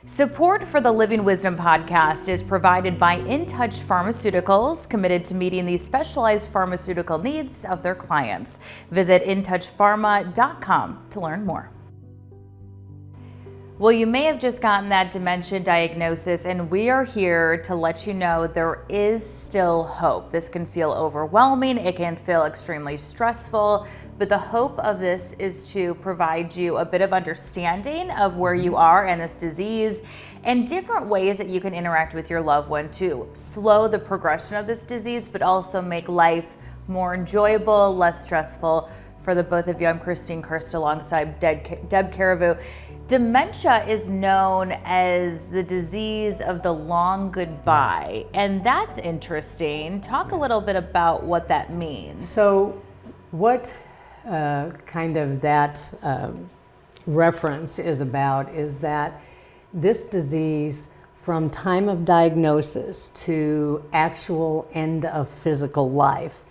Support for the Living Wisdom podcast is provided by InTouch Pharmaceuticals, committed to meeting the specialized pharmaceutical needs of their clients. Visit intouchpharma.com to learn more. Well, you may have just gotten that dementia diagnosis, and we are here to let you know there is still hope. This can feel overwhelming, it can feel extremely stressful, but the hope of this is to provide you a bit of understanding of where you are in this disease and different ways that you can interact with your loved one to slow the progression of this disease, but also make life more enjoyable, less stressful for the both of you. I'm Karsten alongside Deb Carriveau. Dementia is known as the disease of the long goodbye, and that's interesting. Talk a little bit about what that means. So what kind of that reference is about is that this disease, from time of diagnosis to actual end of physical life,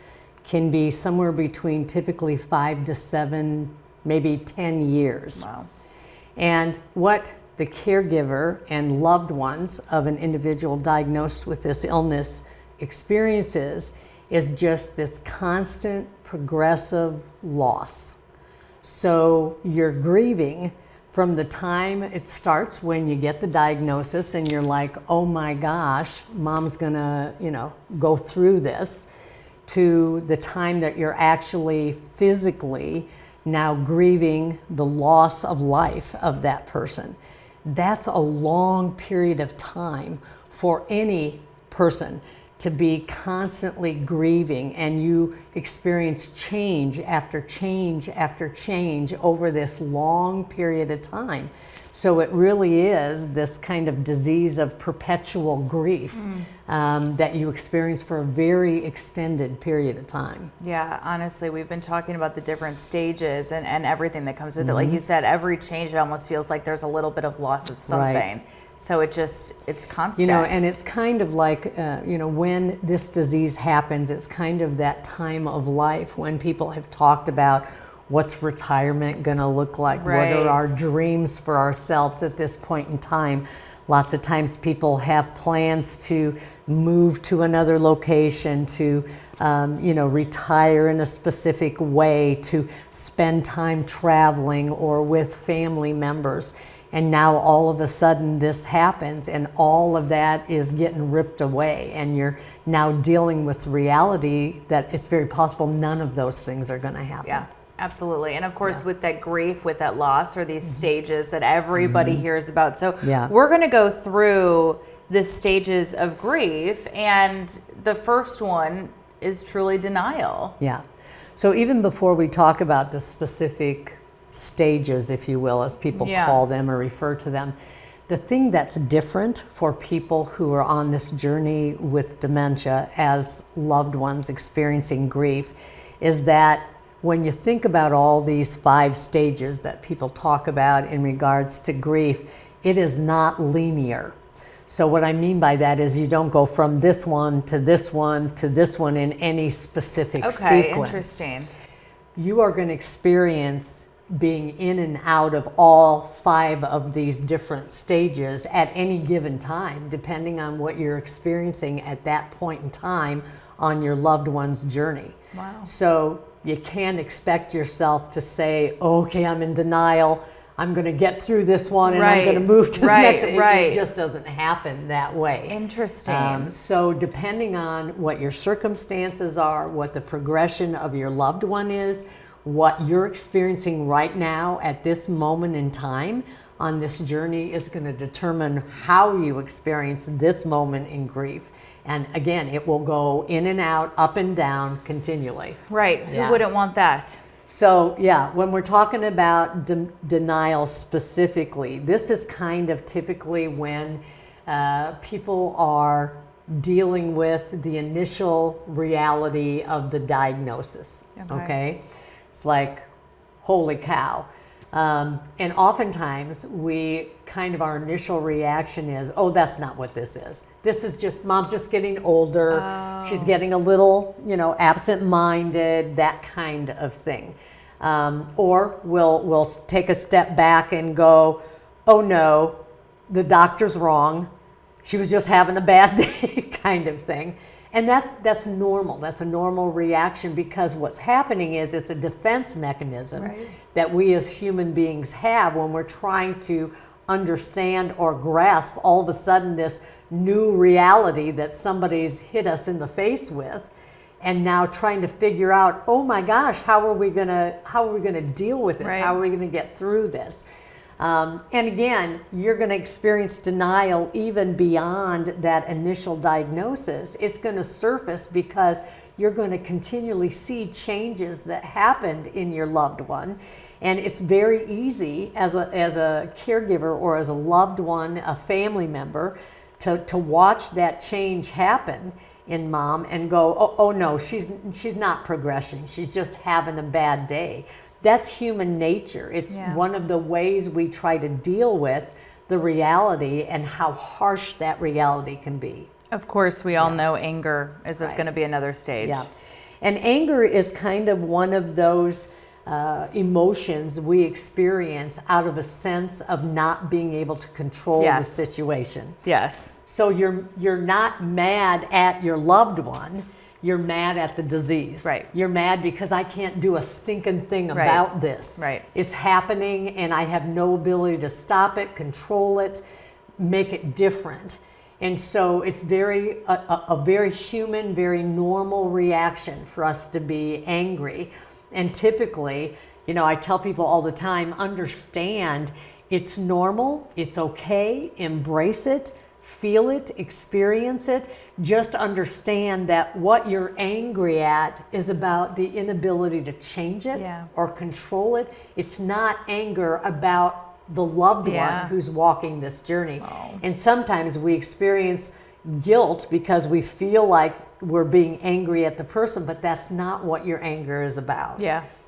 can be somewhere between typically 5 to 7, maybe 10 years. Wow. And what the caregiver and loved ones of an individual diagnosed with this illness experiences is just this constant progressive loss. So you're grieving from the time it starts when you get the diagnosis and you're like, oh my gosh, mom's gonna, go through this, to the time that you're actually physically now grieving the loss of life of that person. That's a long period of time for any person to be constantly grieving, and you experience change after change after change over this long period of time. So it really is this kind of disease of perpetual grief that you experience for a very extended period of time. Yeah, honestly, we've been talking about the different stages and everything that comes with it. Like you said, every change, it almost feels like there's a little bit of loss of something. Right. So it's constant. And it's kind of like, when this disease happens, it's kind of that time of life when people have talked about what's retirement going to look like, Right. what are our dreams for ourselves at this point in time. Lots of times people have plans to move to another location, to retire in a specific way, to spend time traveling or with family members. And now all of a sudden this happens and all of that is getting ripped away, and you're now dealing with reality that it's very possible none of those things are going to happen. Yeah, absolutely. And of course, with that grief, with that loss, are these stages that everybody hears about. So we're going to go through the stages of grief, and the first one is truly denial. Yeah. So even before we talk about the specific stages, if you will, as people call them or refer to them, the thing that's different for people who are on this journey with dementia as loved ones experiencing grief is that when you think about all these 5 stages that people talk about in regards to grief, it is not linear. So what I mean by that is you don't go from this one to this one to this one in any specific sequence. Okay, interesting. You are going to experience being in and out of all 5 of these different stages at any given time, depending on what you're experiencing at that point in time on your loved one's journey. Wow. So you can't expect yourself to say, okay, I'm in denial, I'm going to get through this one and I'm going to move to the next. It just doesn't happen that way. Interesting. So depending on what your circumstances are, what the progression of your loved one is, what you're experiencing right now at this moment in time on this journey is going to determine how you experience this moment in grief. And again, it will go in and out, up and down continually. Right. Yeah. Who wouldn't want that? So when we're talking about denial specifically, this is kind of typically when people are dealing with the initial reality of the diagnosis. Okay? It's like, holy cow. And oftentimes our initial reaction is, oh, that's not what this is. This is just, mom's just getting older. Oh. She's getting a little, absent-minded, that kind of thing. Or we'll take a step back and go, oh no, the doctor's wrong. She was just having a bad day kind of thing. And that's normal. That's a normal reaction, because what's happening is it's a defense mechanism that we as human beings have when we're trying to understand or grasp all of a sudden this new reality that somebody's hit us in the face with, and now trying to figure out, oh my gosh, how are we gonna deal with this? How are we gonna get through this? And again, you're going to experience denial even beyond that initial diagnosis. It's going to surface because you're going to continually see changes that happened in your loved one. And it's very easy as a caregiver or as a loved one, a family member, to watch that change happen in mom and go, oh no, she's not progressing. She's just having a bad day. That's human nature. It's one of the ways we try to deal with the reality and how harsh that reality can be. Of course, we all know anger is going to be another stage. Yeah. And anger is kind of one of those emotions we experience out of a sense of not being able to control the situation. Yes. So you're not mad at your loved one. You're mad at the disease. Right. You're mad because I can't do a stinking thing about this. Right. It's happening and I have no ability to stop it, control it, make it different. And so it's a very human, very normal reaction for us to be angry. And typically, I tell people all the time, understand it's normal, it's okay, embrace it, feel it, experience it. Just understand that what you're angry at is about the inability to change it or control it. It's not anger about the loved one who's walking this journey. And sometimes we experience guilt because we feel like we're being angry at the person, but that's not what your anger is about.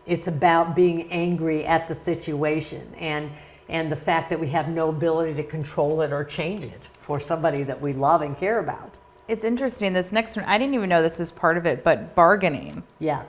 It's about being angry at the situation and the fact that we have no ability to control it or change it for somebody that we love and care about. It's interesting, this next one, I didn't even know this was part of it, but bargaining. Yeah.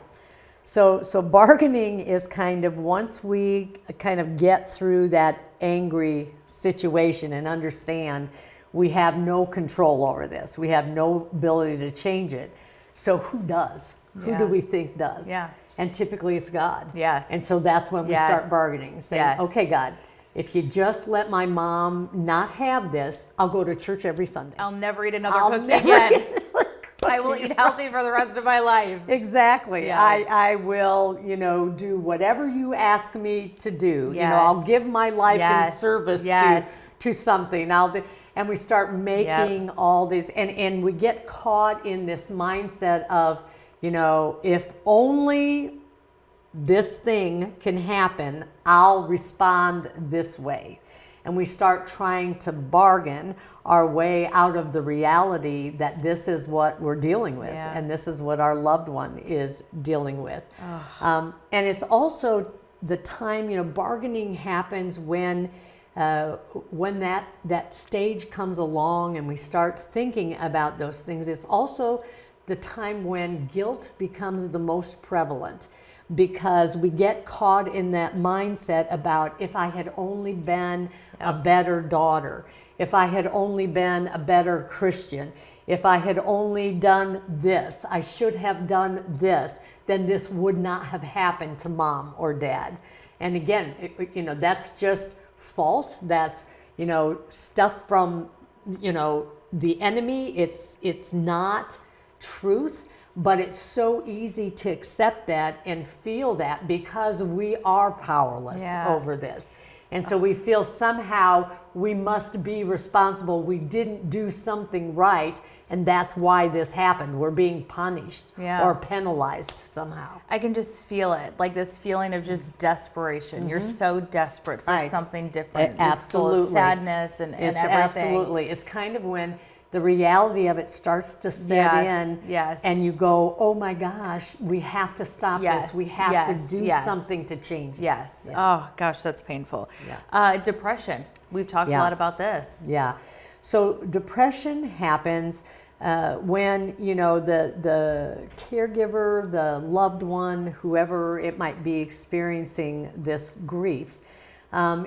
So bargaining is kind of, once we kind of get through that angry situation and understand we have no control over this, we have no ability to change it. So who does? Who do we think does? And typically it's God. And so that's when we start bargaining, saying, okay, God, if you just let my mom not have this, I'll go to church every Sunday. I'll never eat another cookie again. I will eat healthy for the rest of my life. Exactly. I will, do whatever you ask me to do. I'll give my life in service to something. And we start making all these, and we get caught in this mindset of, if only this thing can happen, I'll respond this way. And we start trying to bargain our way out of the reality that this is what we're dealing with and this is what our loved one is dealing with. And it's also the time, bargaining happens when that stage comes along and we start thinking about those things. It's also the time when guilt becomes the most prevalent, because we get caught in that mindset about, if I had only been a better daughter, if I had only been a better Christian, if I had only done this, I should have done this, then this would not have happened to mom or dad. And again, that's just false. That's, stuff from, the enemy. It's not truth. But it's so easy to accept that and feel that because we are powerless over this. And so we feel somehow we must be responsible. We didn't do something right, and that's why this happened. We're being punished or penalized somehow. I can just feel it, like this feeling of just desperation. You're so desperate for something different. Absolutely. It's full of sadness and everything. Absolutely. It's kind of when the reality of it starts to set in, and you go, oh my gosh, we have to stop this. We have to do something to change it. Oh gosh, that's painful. Depression. We've talked a lot about this. So depression happens when, the caregiver, the loved one, whoever it might be experiencing this grief,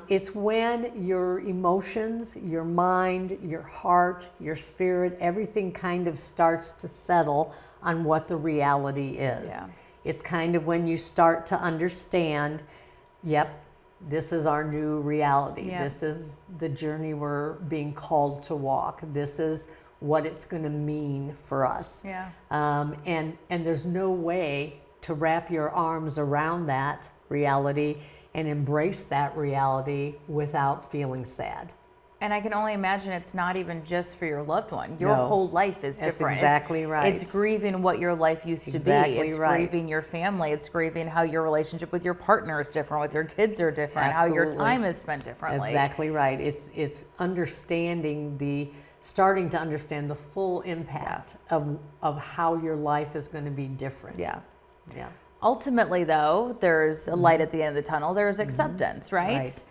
It's when your emotions, your mind, your heart, your spirit, everything kind of starts to settle on what the reality is. Yeah. It's kind of when you start to understand, yep, this is our new reality. Yeah. This is the journey we're being called to walk. This is what it's going to mean for us. Yeah. And there's no way to wrap your arms around that reality and embrace that reality without feeling sad. And I can only imagine it's not even just for your loved one. Your No. whole life is That's different. exactly right. It's grieving what your life used to be. Exactly It's right. grieving your family. It's grieving how your relationship with your partner is different, with your kids are different, how your Absolutely. time is spent differently. Exactly right. It's understanding starting to understand the full impact of how your life is going to be different. Yeah. Yeah. Ultimately, though, there's a light at the end of the tunnel. There's acceptance, right? Right.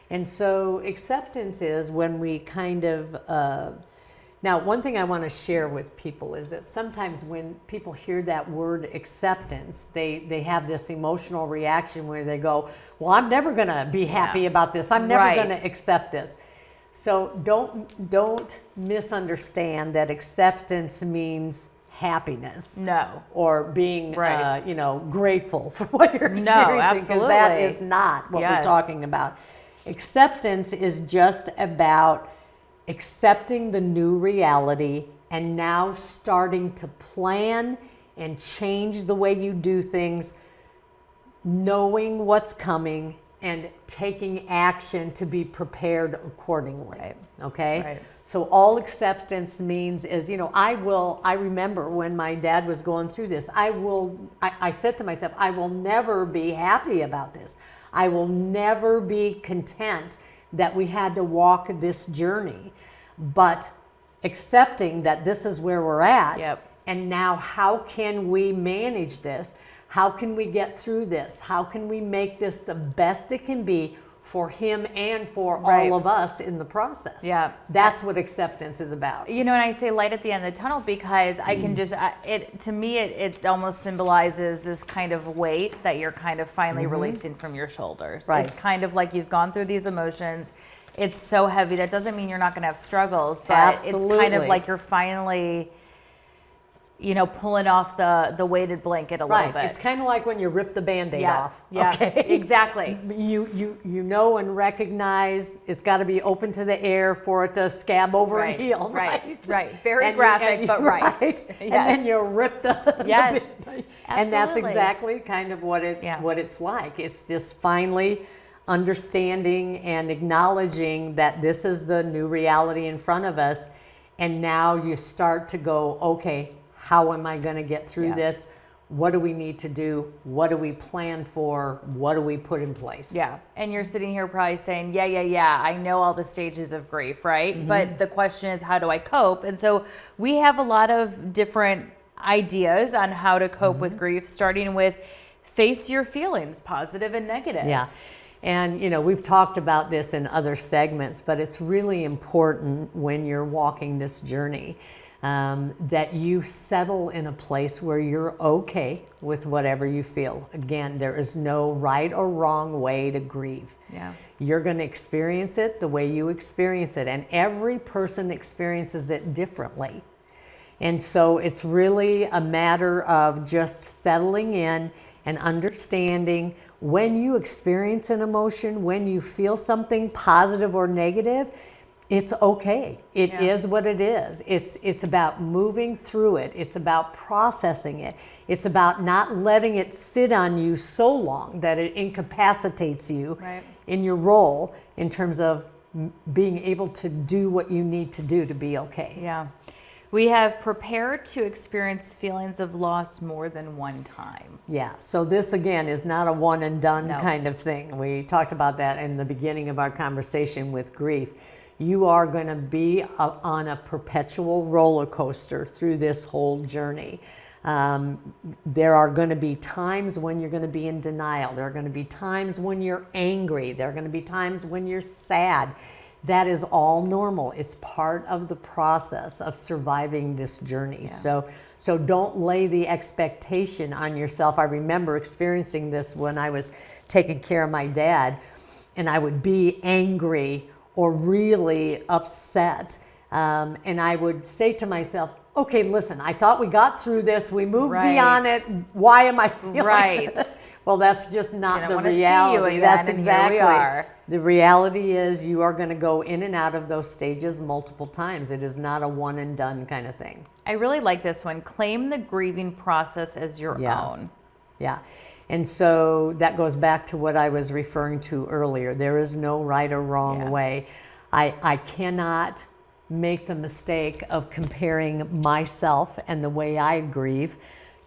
And so acceptance is when we kind of, now one thing I want to share with people is that sometimes when people hear that word acceptance, they have this emotional reaction where they go, well, I'm never going to be happy about this. I'm never Right. going to accept this. So don't misunderstand that acceptance means happiness. No. Or being, Right. grateful for what you're experiencing. Because that absolutely. is not what we're Yes. talking about. Acceptance is just about accepting the new reality and now starting to plan and change the way you do things, knowing what's coming and taking action to be prepared accordingly. Right. Okay? Right. So all acceptance means is, I remember when my dad was going through this, I said to myself, I will never be happy about this. I will never be content that we had to walk this journey. But accepting that this is where we're at, Yep. and now how can we manage this? How can we get through this? How can we make this the best it can be for him and for Right. all of us in the process? Yeah. That's what acceptance is about. And I say light at the end of the tunnel because I can just, to me, it almost symbolizes this kind of weight that you're kind of finally releasing from your shoulders. Right. It's kind of like you've gone through these emotions. It's so heavy. That doesn't mean you're not going to have struggles, but it's kind Absolutely. of like you're finally, pulling off the weighted blanket a little Right. bit. It's kind of like when you rip the Band-Aid Yeah. off. Yeah. Okay. Exactly. You know and recognize it's got to be open to the air for it to scab over Right, and heal. right, right. Very And graphic, but right. Yes. And Yes. then you rip the Yes. and that's Absolutely. exactly kind of what it's like. It's just finally understanding and acknowledging that this is the new reality in front of us, and now you start to go, okay, how am I going to get through Yeah. this? What do we need to do? What do we plan for? What do we put in place? Yeah. And you're sitting here probably saying, yeah, I know all the stages of grief, right? But the question is, how do I cope? And so we have a lot of different ideas on how to cope with grief, starting with face your feelings, positive and negative. Yeah. And, we've talked about this in other segments, but it's really important when you're walking this journey that you settle in a place where you're okay with whatever you feel. Again, there is no right or wrong way to grieve. Yeah. You're going to experience it the way you experience it, and every person experiences it differently. And so it's really a matter of just settling in and understanding when you experience an emotion, when you feel something positive or negative, it's okay. It is what it is. It's about moving through it. It's about processing it. It's about not letting it sit on you so long that it incapacitates you Right. in your role in terms of being able to do what you need to do to be okay. Yeah. We have prepared to experience feelings of loss more than one time. Yeah, so this again is not a one and done No. kind of thing. We talked about that in the beginning of our conversation with grief. You are going to be on a perpetual roller coaster through this whole journey. There are going to be times when you're going to be in denial. There are going to be times when you're angry. There are going to be times when you're sad. That is all normal. It's part of the process of surviving this journey. Yeah. So don't lay the expectation on yourself. I remember experiencing this when I was taking care of my dad. and I would be angry or really upset. And I would say to myself, okay, listen, I thought we got through this. We moved beyond it. Why am I feeling this? Well, that's just not the reality. That's exactly. Here we are. The reality is you are going to go in and out of those stages multiple times. It is not a one and done kind of thing. I really like this one. Claim the grieving process as your own. Yeah. And so that goes back to what I was referring to earlier. There is no right or wrong way. I cannot make the mistake of comparing myself and the way I grieve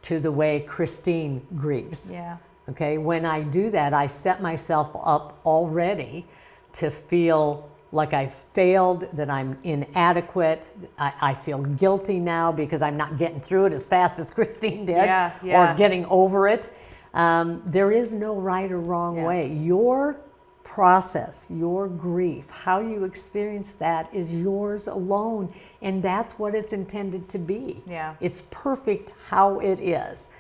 to the way Christine grieves. Yeah. Okay, when I do that, I set myself up already to feel like I failed, that I'm inadequate. I feel guilty now because I'm not getting through it as fast as Christine did, or getting over it. There is no right or wrong way. Your process, your grief, how you experience that is yours alone, and that's what it's intended to be. Yeah. It's perfect how it is.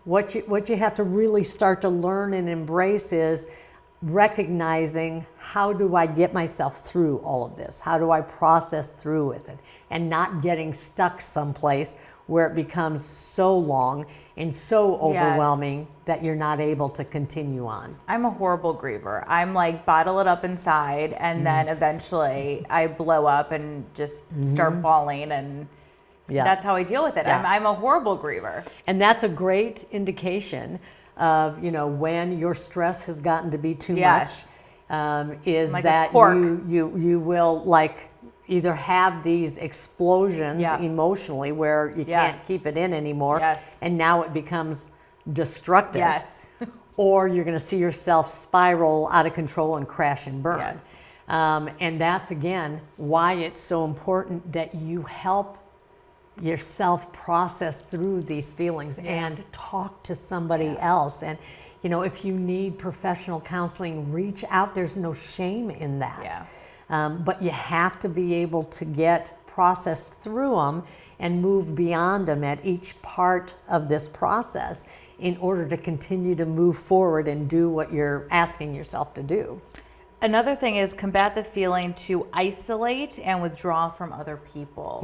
What you have to really start to learn and embrace is recognizing, how do I get myself through all of this? How do I process through with it? And not getting stuck someplace where it becomes so long and so overwhelming that you're not able to continue on. I'm a horrible griever. I'm like, bottle it up inside, and then eventually I blow up and just start bawling, and that's how I deal with it. I'm a horrible griever. And that's a great indication of, when your stress has gotten to be too much, is like that you will like either have these explosions emotionally where you can't keep it in anymore, and now it becomes destructive, or you're going to see yourself spiral out of control and crash and burn. And that's, again, why it's so important that you help yourself process through these feelings and talk to somebody else. And if you need professional counseling, reach out. There's no shame in that. But you have to be able to get processed through them and move beyond them at each part of this process in order to continue to move forward and do what you're asking yourself to do. Another thing is combat the feeling to isolate and withdraw from other people.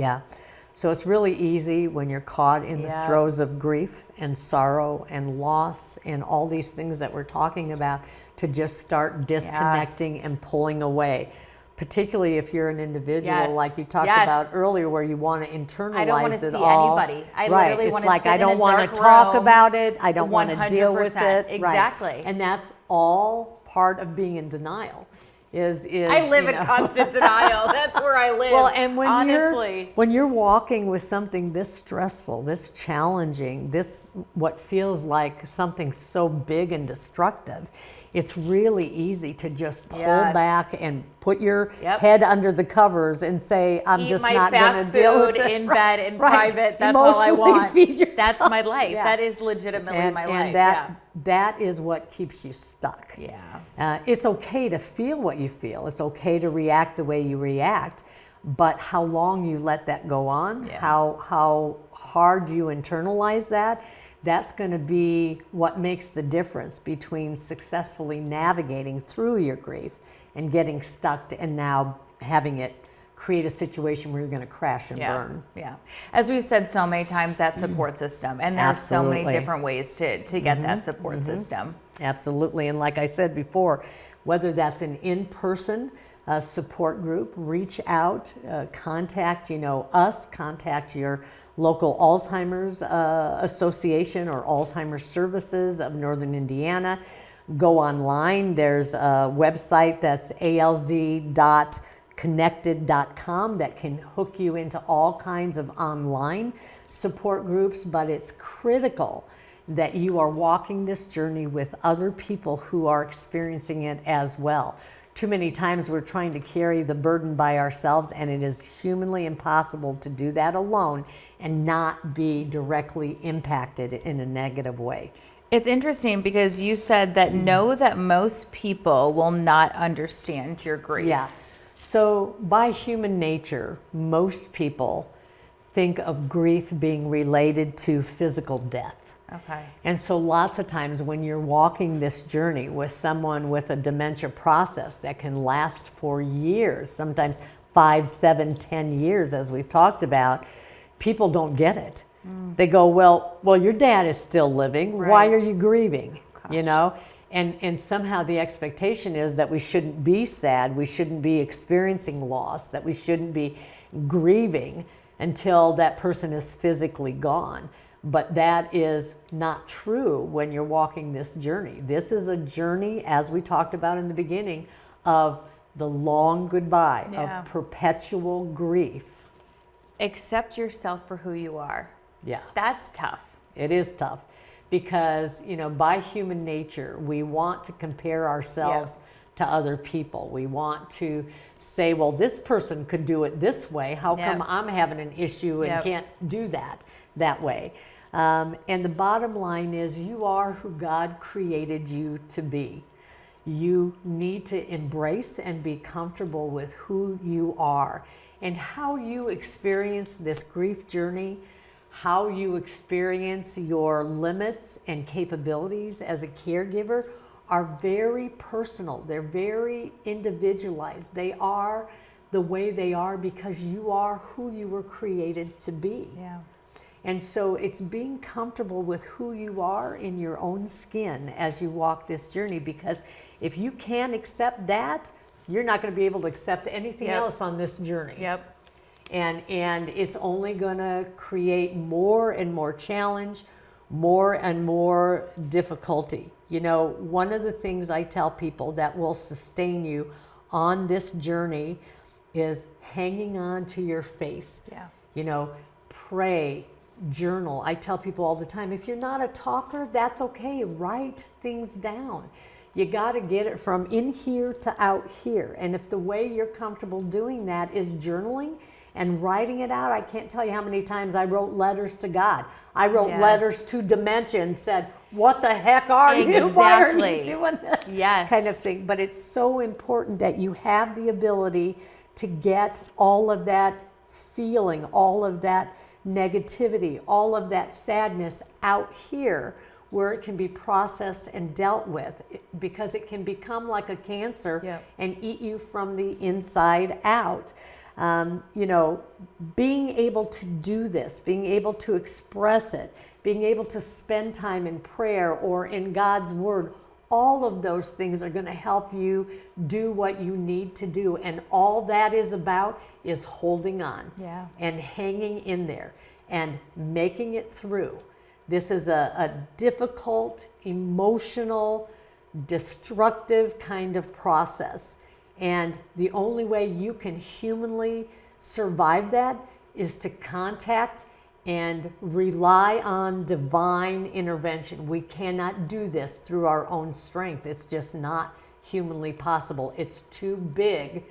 So it's really easy when you're caught in the throes of grief and sorrow and loss and all these things that we're talking about to just start disconnecting and pulling away. Particularly if you're an individual, like you talked about earlier, where you want to internalize it all. I don't want to see anybody. I literally want to sit I don't want to talk about it. I don't want to deal with it. Exactly. And that's all part of being in denial. I live in constant denial. That's where I live. Well, and when you're walking with something this stressful, this challenging, this what feels like something so big and destructive, it's really easy to just pull back and put your head under the covers and say, I'm just not going to deal with it. Eat my fast food in bed in private. That's all I want. That's my life. That is legitimately my life. And that is what keeps you stuck. It's okay to feel what you feel. It's okay to react the way you react. But how long you let that go on, how hard you internalize that, that's going to be what makes the difference between successfully navigating through your grief and getting stuck and now having it create a situation where you're going to crash and burn. As we've said so many times, that support system, and there are so many different ways to get that support system. Absolutely. And like I said before, whether that's an in-person support group, reach out, contact us, contact your local Alzheimer's Association or Alzheimer's Services of Northern Indiana. Go online. There's a website that's alz.connected.com that can hook you into all kinds of online support groups, but it's critical that you are walking this journey with other people who are experiencing it as well. Too many times we're trying to carry the burden by ourselves, and it is humanly impossible to do that alone and not be directly impacted in a negative way. It's interesting because you said that know that most people will not understand your grief. So by human nature, most people think of grief being related to physical death. Okay. And so lots of times when you're walking this journey with someone with a dementia process that can last for years, sometimes 5, 7, 10 years, as we've talked about, people don't get it. They go, well, your dad is still living. Right. Why are you grieving? Gosh. You know? And somehow the expectation is that we shouldn't be sad, we shouldn't be experiencing loss, that we shouldn't be grieving until that person is physically gone. But that is not true when you're walking this journey. This is a journey, as we talked about in the beginning, of the long goodbye, of perpetual grief. Accept yourself for who you are. Yeah. That's tough. It is tough because, you know, by human nature, we want to compare ourselves to other people. We want to say, well, this person could do it this way. How come I'm having an issue and can't do that way? And the bottom line is you are who God created you to be. You need to embrace and be comfortable with who you are and how you experience this grief journey, how you experience your limits and capabilities as a caregiver are very personal. They're very individualized. They are the way they are because you are who you were created to be. Yeah. And so it's being comfortable with who you are in your own skin as you walk this journey, because if you can't accept that, you're not going to be able to accept anything else on this journey. Yep. And it's only going to create more and more challenge, more and more difficulty. You know, one of the things I tell people that will sustain you on this journey is hanging on to your faith. Yeah. You know, pray, journal. I tell people all the time, if you're not a talker, that's okay. Write things down. You got to get it from in here to out here. And if the way you're comfortable doing that is journaling and writing it out, I can't tell you how many times I wrote letters to God. I wrote letters to Dementia and said, what the heck are you? Why are you doing this? Yes. Kind of thing. But it's so important that you have the ability to get all of that feeling, all of that negativity, all of that sadness out here where it can be processed and dealt with, because it can become like a cancer and eat you from the inside out. You know, being able to do this, being able to express it, being able to spend time in prayer or in God's Word, all of those things are going to help you do what you need to do. And all that is about is holding on and hanging in there and making it through. This is a difficult, emotional, destructive kind of process. And the only way you can humanly survive that is to contact and rely on divine intervention. We cannot do this through our own strength. It's just not humanly possible. It's too big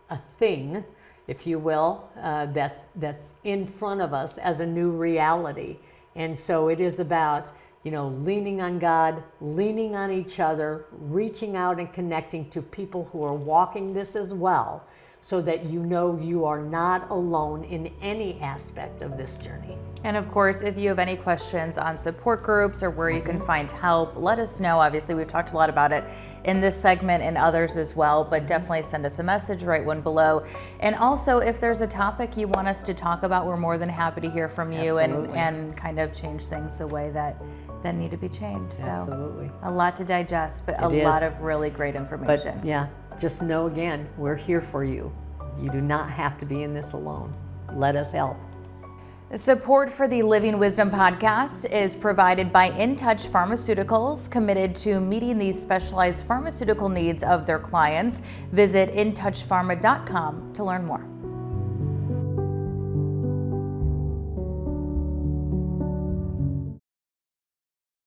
a thing, if you will, that's in front of us as a new reality. And so it is about, you know, leaning on God, leaning on each other, reaching out and connecting to people who are walking this as well, so that you know you are not alone in any aspect of this journey. And of course, if you have any questions on support groups or where you can find help, let us know. Obviously, we've talked a lot about it in this segment and others as well, but definitely send us a message, write one below. And also, if there's a topic you want us to talk about, we're more than happy to hear from you and kind of change things the way that need to be changed. So a lot to digest, but a lot of really great information. But just know again, we're here for you. You do not have to be in this alone. Let us help. Support for the Living Wisdom podcast is provided by InTouch Pharmaceuticals, committed to meeting the specialized pharmaceutical needs of their clients. Visit intouchpharma.com to learn more.